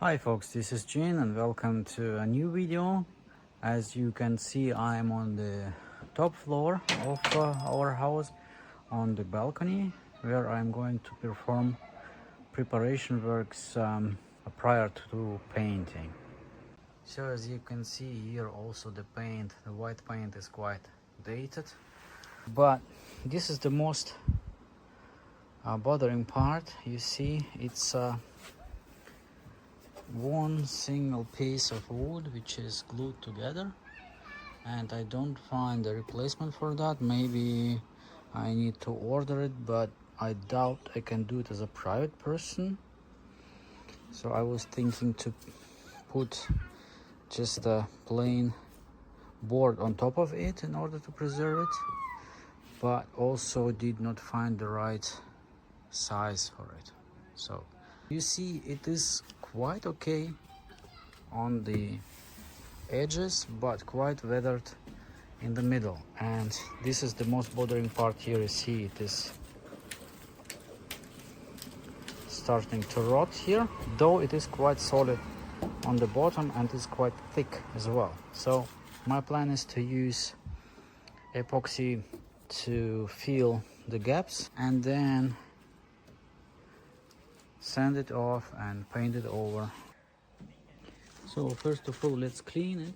Hi folks, this is Jin and welcome to a new video. As you can see, I am on the top floor of our house on the balcony where I'm going to perform preparation works prior to painting. So as you can see here, also the white paint is quite dated, but this is the most bothering part. You see, it's one single piece of wood which is glued together, and I don't find a replacement for that. Maybe I need to order it, but I doubt I can do it as a private person. So I was thinking to put just a plain board on top of it in order to preserve it, but also did not find the right size for it. So you see, it is quite okay on the edges but quite weathered in the middle, and this is the most bothering part here. You see it is starting to rot here, though it is quite solid on the bottom and is quite thick as well. So my plan is to use epoxy to fill the gaps and then sand it off and paint it over. So first of all, let's clean it.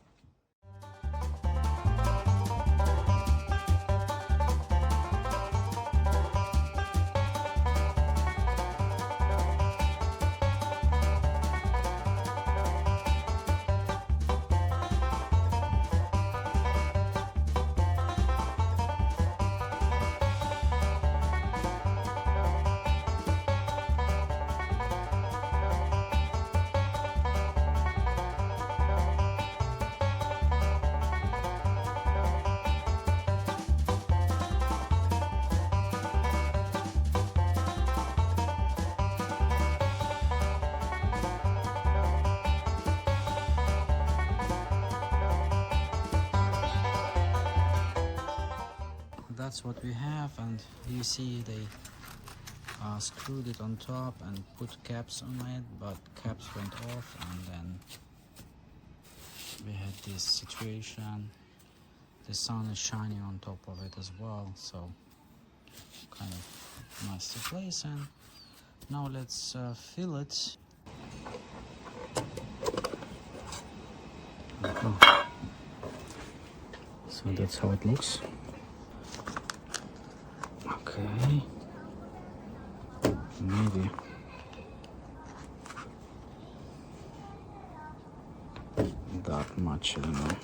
That's what we have, and you see they screwed it on top and put caps on it, but caps went off, and then we had this situation. The sun is shining on top of it as well, so kind of nice to place. And now let's fill it. So that's how it looks. Okay, maybe that much, I don't know.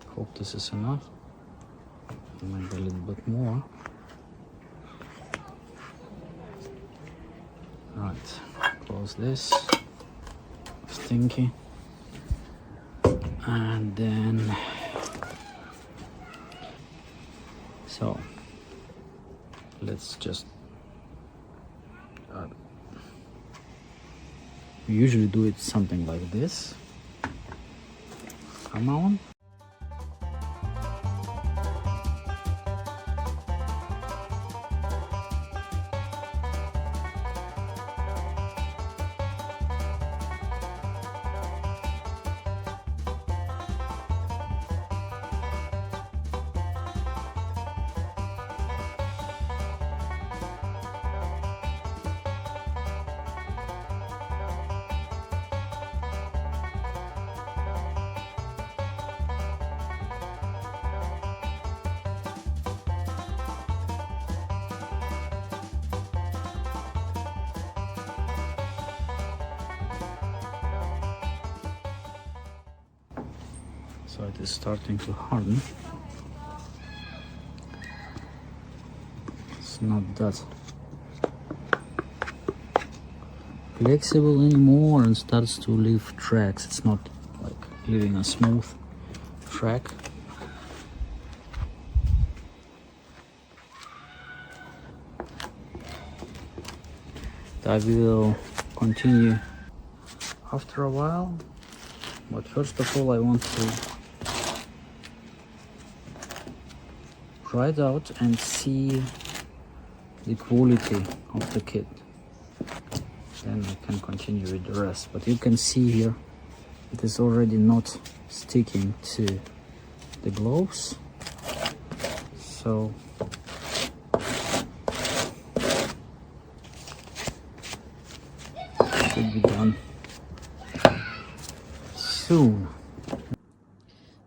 Hope this is enough. Maybe a little bit more. Right, close this. Stinky. And then, so let's just we usually do it something like this. Come on. So it is starting to harden. It's not that flexible anymore and starts to leave tracks. It's not like leaving a smooth track. That will continue after a while, but first of all I want to try it out and see the quality of the kit. Then I can continue with the rest. But you can see here it is already not sticking to the gloves, so should be done soon.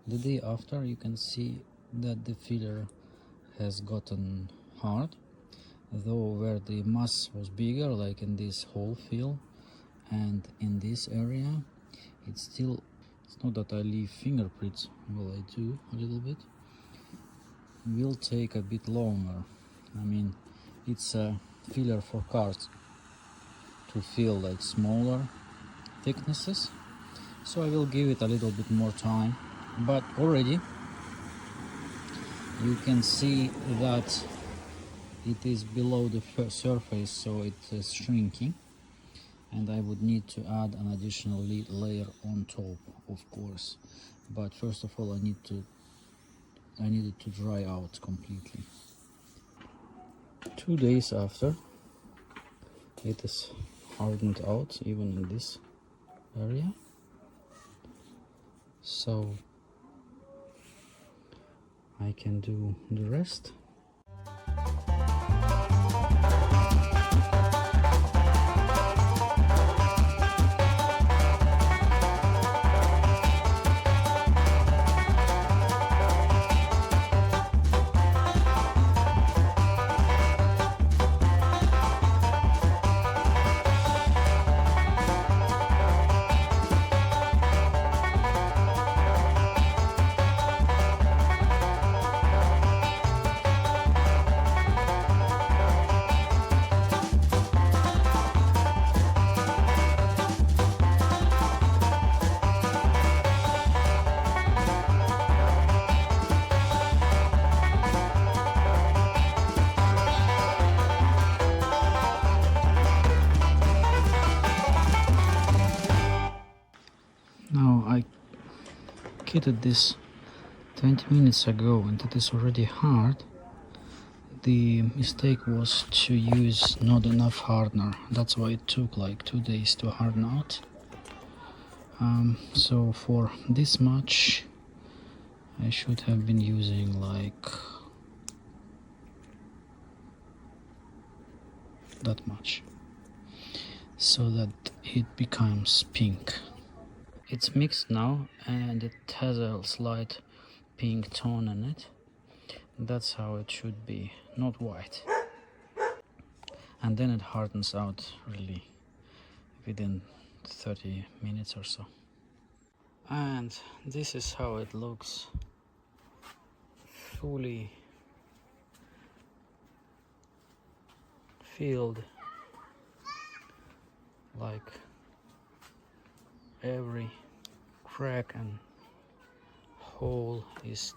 The day after, you can see that the filler has gotten hard, though where the mass was bigger, like in this whole fill and in this area, it's not that I leave fingerprints. Well, I do a little bit. Will take a bit longer. I mean, it's a filler for cars to fill like smaller thicknesses, so I will give it a little bit more time. But already you can see that it is below the surface, so it is shrinking, and I would need to add an additional layer on top, of course. But first of all, I need it to dry out completely. 2 days after, it is hardened out even in this area, so I can do the rest. Now I kitted this 20 minutes ago and it is already hard. The mistake was to use not enough hardener. That's why it took like 2 days to harden out. So for this much I should have been using like that much, so that it becomes pink. It's mixed now and it has a slight pink tone in it. That's how it should be, not white. And then it hardens out really within 30 minutes or so. And this is how it looks fully filled, like every crack and hole is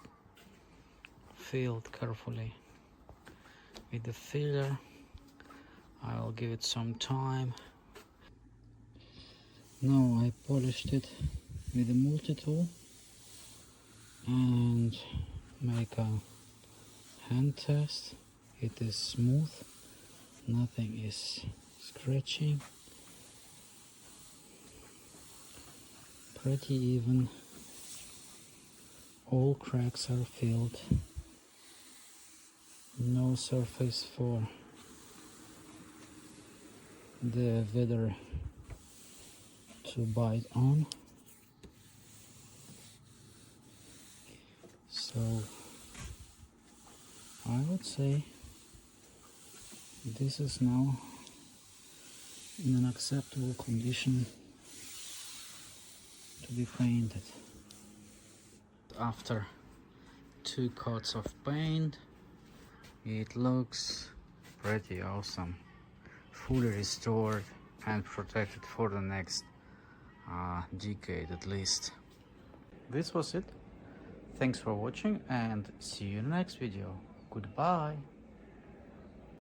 filled carefully with the filler. I'll give it some time. Now I polished it with a multi-tool and make a hand test. It is smooth, nothing is scratching, pretty even. All cracks are filled, no surface for the weather to bite on. So I would say this is now in an acceptable condition to be painted. After 2 coats of paint, it looks pretty awesome, fully restored and protected for the next decade at least. This was it. Thanks for watching and see you in the next video. Goodbye.